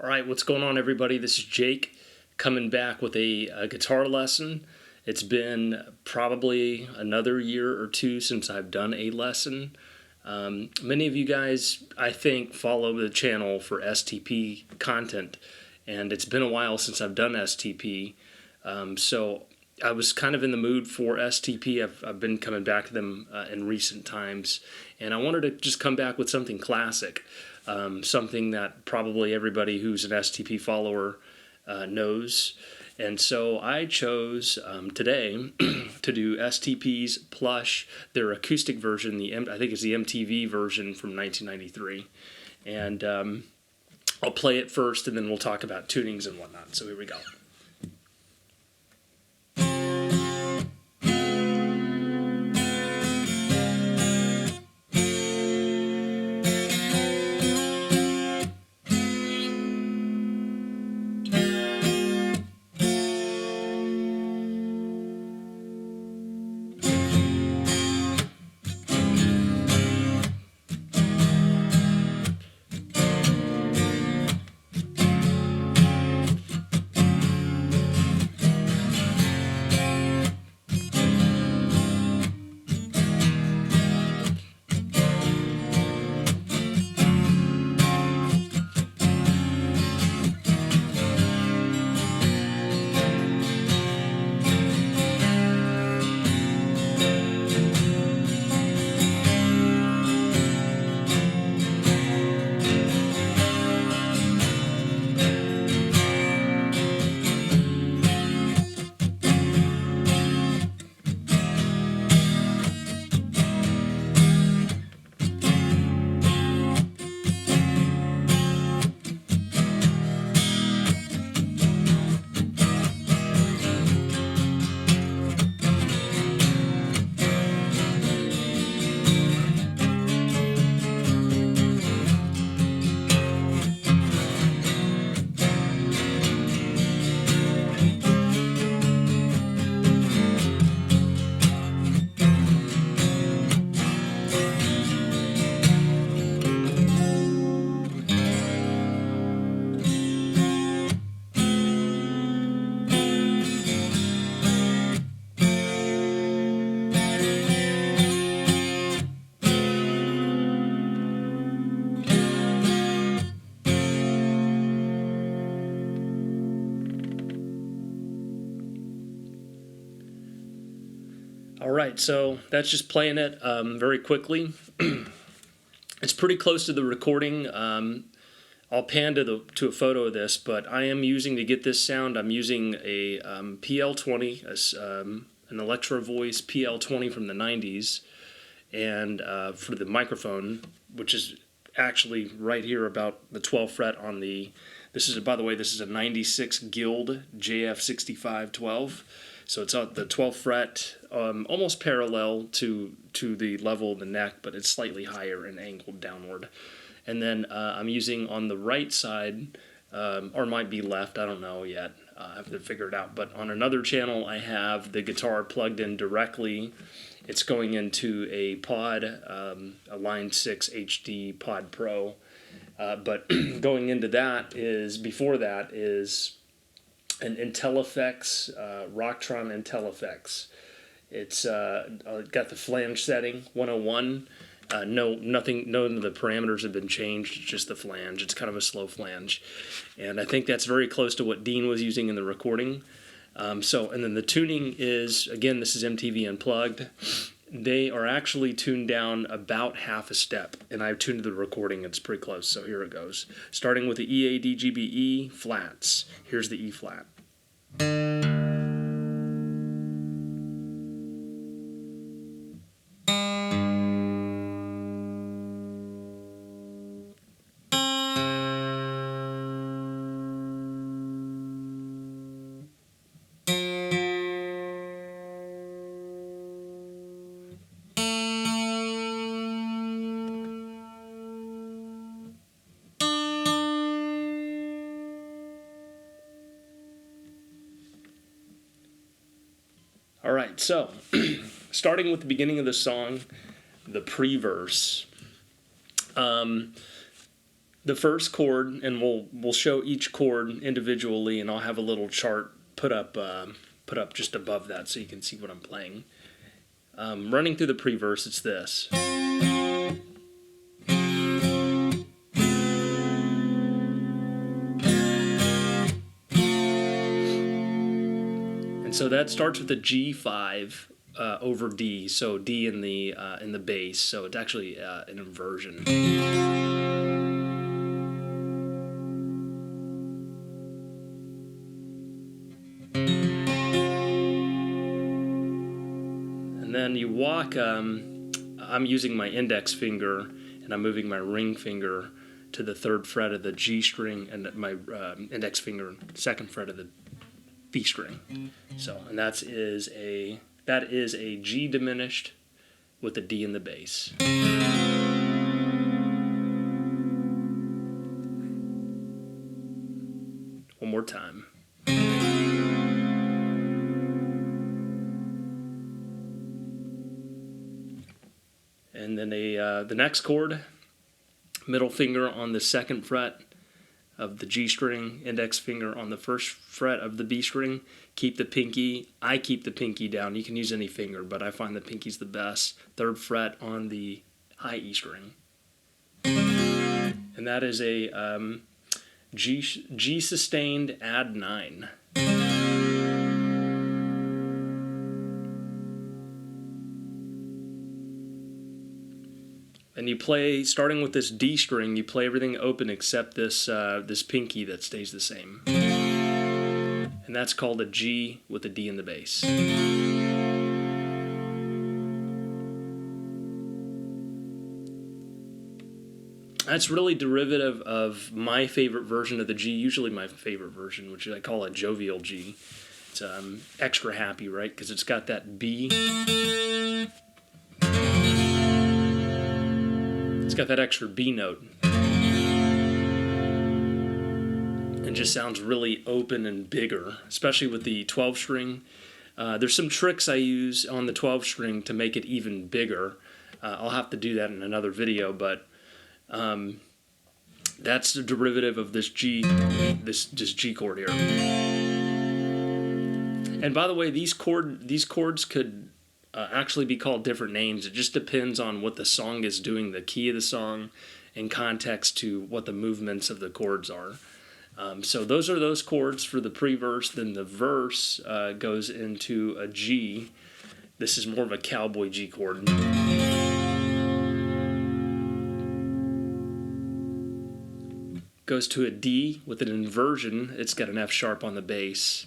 All right, what's going on, everybody? This is Jake coming back with a guitar lesson. It's been probably another year or two since I've done a lesson. Many of you guys, I think, follow the channel for STP content, and it's been a while since I've done STP. So I was kind of in the mood for STP. I've been coming back to them in recent times, and I wanted to just come back with something classic. Something that probably everybody who's an STP follower knows. And so I chose today to do STP's Plush, their acoustic version, I think it's the MTV version from 1993. And I'll play it first, and then we'll talk about tunings and whatnot. So here we go. All right, so that's just playing it very quickly. It's pretty close to the recording. I'll pan to a photo of this, but I am using, to get this sound, I'm using a PL20, an Electro Voice PL20 from the 90s, and for the microphone, which is actually right here about the 12th fret on the, by the way, this is a 96 Guild JF6512. So it's at the 12th fret, almost parallel to the level of the neck, but it's slightly higher and angled downward. And then I'm using on the right side, or might be left, I don't know yet, I have to figure it out. But on another channel, I have the guitar plugged in directly. It's going into a pod, a Line 6 HD Pod Pro. But going into that is, before that is an IntelliFX, Rocktron IntelliFX. It's got the flange setting, 101. None of the parameters have been changed, it's just the flange. It's kind of a slow flange. And I think that's very close to what Dean was using in the recording. And then the tuning is, again, this is MTV Unplugged. They are actually tuned down about half a step, and I've tuned the recording, and it's pretty close, so here it goes. Starting with the EADGBE flats. Here's the E flat. All right, so starting with the beginning of the song, the pre-verse. the first chord, and we'll show each chord individually, and I'll have a little chart put up just above that so you can see what I'm playing. Running through the pre-verse, it's this. And so that starts with a G5 over D, so D in the bass, so it's actually an inversion. And then you walk, I'm using my index finger and I'm moving my ring finger to the 3rd fret of the G string and my index finger 2nd fret of the B string. So, and that is a G diminished with a D in the bass. One more time. And then the next chord, middle finger on the 2nd fret of the G string, index finger on the 1st fret of the B string. Keep the pinky. I keep the pinky down. You can use any finger, but I find the pinky's the best. 3rd fret on the high E string. And that is a G sustained add 9. And you play, starting with this D string, you play everything open except this this pinky that stays the same. And that's called a G with a D in the bass. That's really derivative of my favorite version of the G, usually my favorite version, which I call a jovial G. It's extra happy, right? Because it's got that B. It's got that extra B note. And just sounds really open and bigger, especially with the 12 string. There's some tricks I use on the 12 string to make it even bigger. I'll have to do that in another video, but that's the derivative of this G, this G chord here. And by the way, these chords could actually be called different names. It just depends on what the song is doing, the key of the song, in context to what the movements of the chords are. So those are those chords for the pre-verse. Then the verse goes into a G. This is more of a cowboy G chord. Goes to a D with an inversion. It's got an F sharp on the bass.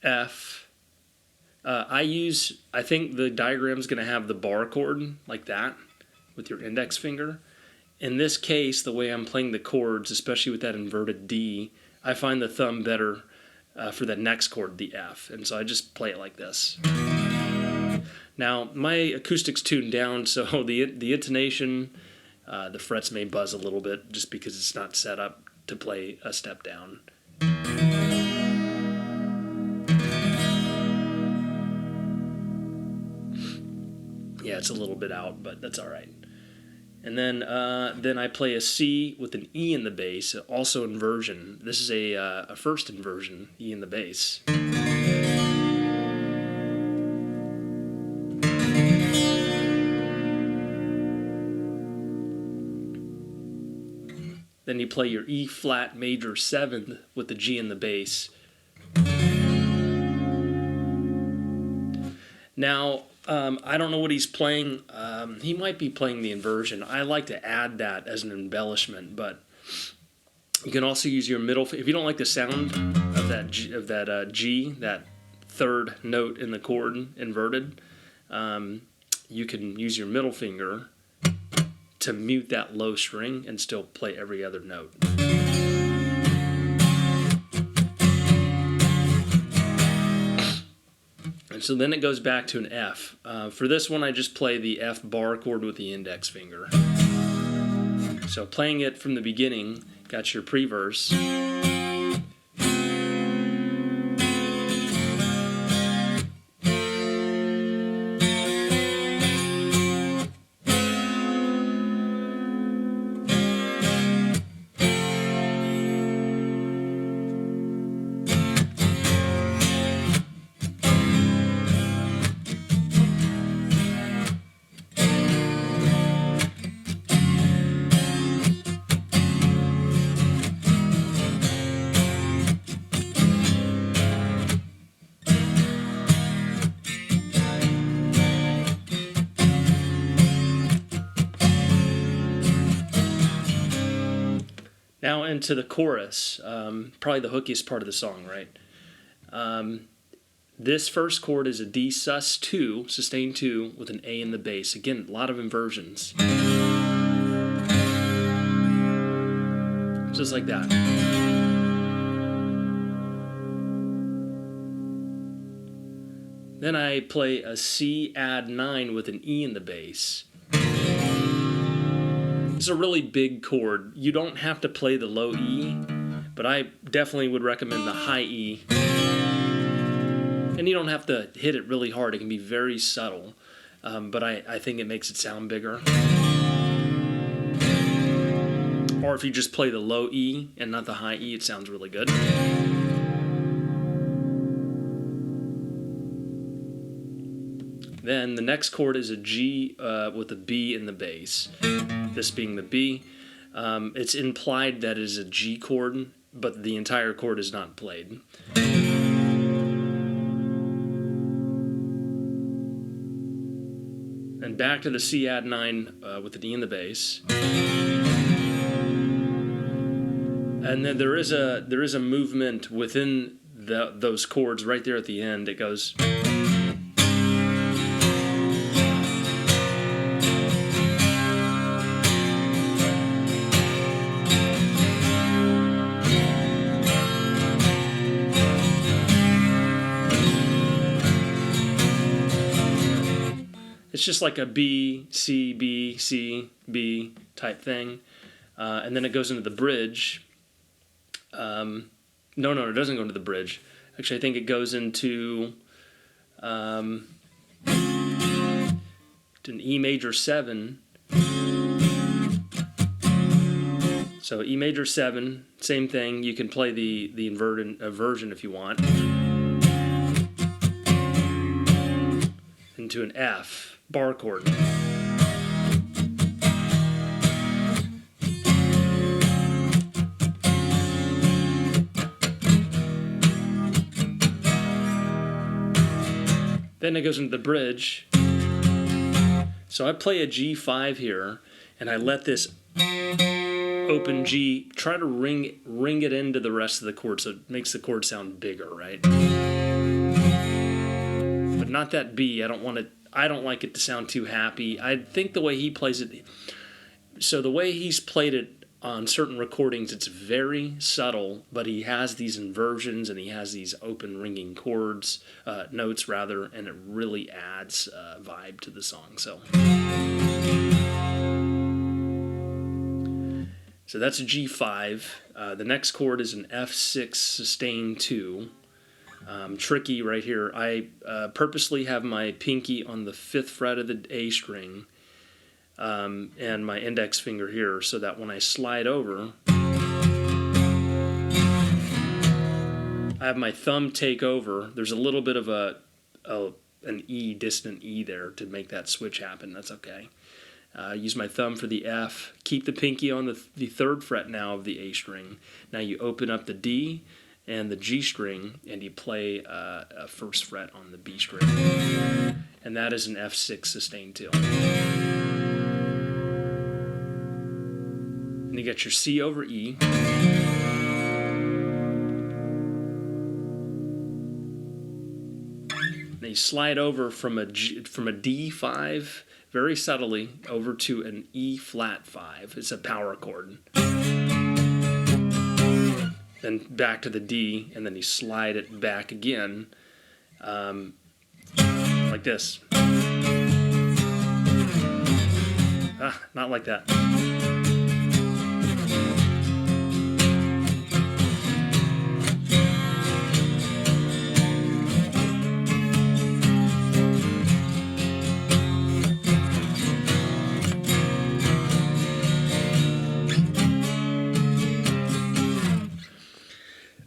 F. I think the diagram's going to have the bar chord like that with your index finger. In this case, the way I'm playing the chords, especially with that inverted D, I find the thumb better for the next chord, the F. And so I just play it like this. Now, my acoustic's tuned down, so the intonation, the frets may buzz a little bit just because it's not set up to play a step down. Yeah, it's a little bit out, but that's all right. And then I play a C with an E in the bass, also inversion. This is a first inversion, E in the bass. Then you play your E flat major 7th with the G in the bass. Now, I don't know what he's playing. He might be playing the inversion. I like to add that as an embellishment, but you can also use your middle. If you don't like the sound of that G, that 3rd note in the chord inverted, you can use your middle finger to mute that low string and still play every other note. And so then it goes back to an F. For this one, I just play the F bar chord with the index finger. So playing it from the beginning, got your pre-verse. Now into the chorus, probably the hookiest part of the song, right? This first chord is a D sus2, sustained 2, with an A in the bass. Again, a lot of inversions. Just like that. Then I play a C add 9 with an E in the bass. It's a really big chord. You don't have to play the low E, but I definitely would recommend the high E. And you don't have to hit it really hard. It can be very subtle, but I think it makes it sound bigger. Or if you just play the low E and not the high E, it sounds really good. Then the next chord is a G with a B in the bass. This being the B. It's implied that it is a G chord, but the entire chord is not played. And back to the C add 9 with the E in the bass. And then there is a movement within those chords right there at the end. It goes. It's just like a B, C, B, C, B type thing. And then it goes into the bridge. No, it doesn't go into the bridge. Actually, I think it goes into an E major 7. So E major 7, same thing. You can play the inverted version if you want. Into an F bar chord. Then it goes into the bridge. So I play a G5 here, and I let this open G try to ring it into the rest of the chord, so it makes the chord sound bigger, right? But not that B. I don't like it to sound too happy. I think the way he plays it, so the way he's played it on certain recordings, it's very subtle, but he has these inversions and he has these open ringing chords, notes rather, and it really adds vibe to the song. So that's a G5. The next chord is an F6 sustained 2. Tricky right here. I purposely have my pinky on the 5th fret of the A string and my index finger here, so that when I slide over, I have my thumb take over. There's a little bit of an E, distant E there to make that switch happen. That's okay. Use my thumb for the F. Keep the pinky on the 3rd fret now of the A string. Now you open up the D and the G string, and you play a 1st fret on the B string. And that is an F6 sustained 2. And you got your C over E. Then you slide over from a D5 very subtly over to an E flat 5. It's a power chord. Then back to the D, and then you slide it back again, like this. Not like that.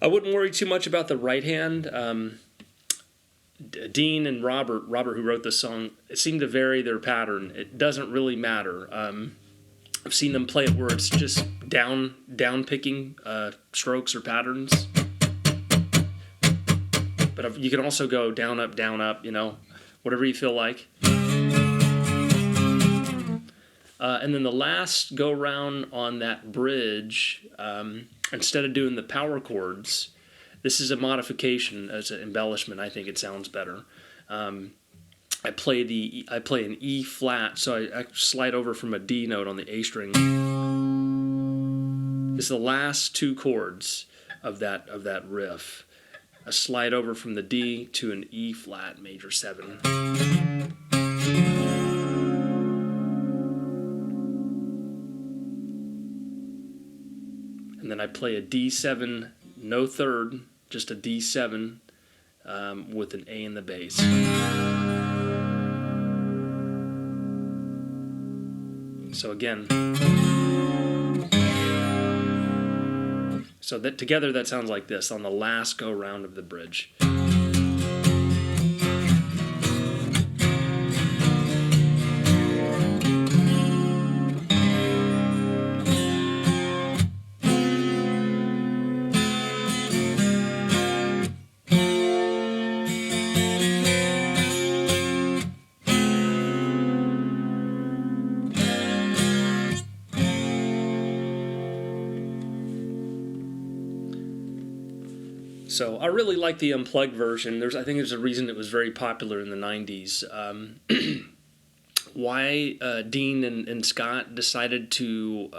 I wouldn't worry too much about the right hand. Dean and Robert who wrote this song, seem to vary their pattern. It doesn't really matter. I've seen them play it where it's just down picking strokes or patterns. But you can also go down, up, whatever you feel like. And then the last go round on that bridge, instead of doing the power chords, this is a modification as an embellishment. I think it sounds better. I play an E flat, so I slide over from a D note on the A string. This is the last two chords of that riff. I slide over from the D to an E flat major 7. And then I play a D7, no third, just a D7 with an A in the bass. So again, so that together that sounds like this on the last go round of the bridge. So I really like the unplugged version. I think there's a reason it was very popular in the 90s. Why Dean and Scott decided to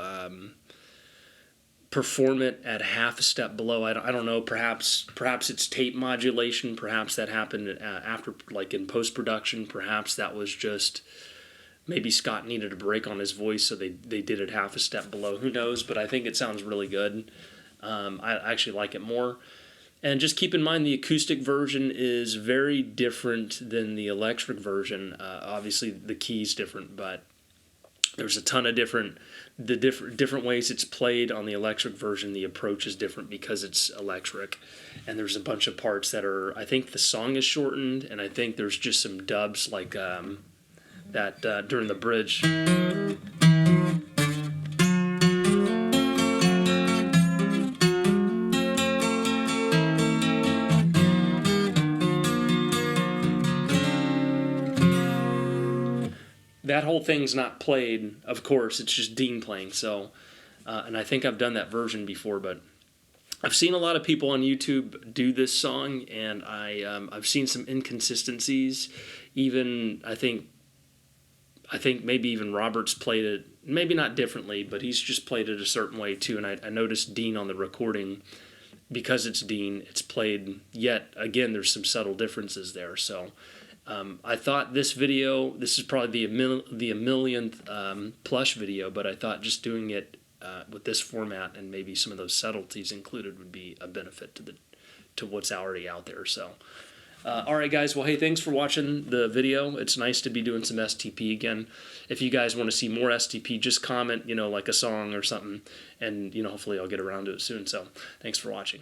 perform it at half a step below, I don't know. Perhaps it's tape modulation. Perhaps that happened after, like in post-production. Perhaps that was just maybe Scott needed a break on his voice, so they did it half a step below. Who knows? But I think it sounds really good. I actually like it more. And just keep in mind the acoustic version is very different than the electric version. Obviously, the key's different, but there's a ton of different ways it's played on the electric version. The approach is different because it's electric, and there's a bunch of parts that are. I think the song is shortened, and I think there's just some dubs like that during the bridge. That whole thing's not played, of course. It's just Dean playing. So, and I think I've done that version before, but I've seen a lot of people on YouTube do this song, and I've seen some inconsistencies. Even I think maybe even Robert's played it, maybe not differently, but he's just played it a certain way too. And I noticed Dean on the recording, because it's Dean, it's played yet again. There's some subtle differences there. So. I thought this is probably the millionth Plush video, but I thought just doing it with this format and maybe some of those subtleties included would be a benefit to what's already out there. So, all right, guys. Well, hey, thanks for watching the video. It's nice to be doing some STP again. If you guys want to see more STP, just comment, like a song or something, and hopefully I'll get around to it soon. So, thanks for watching.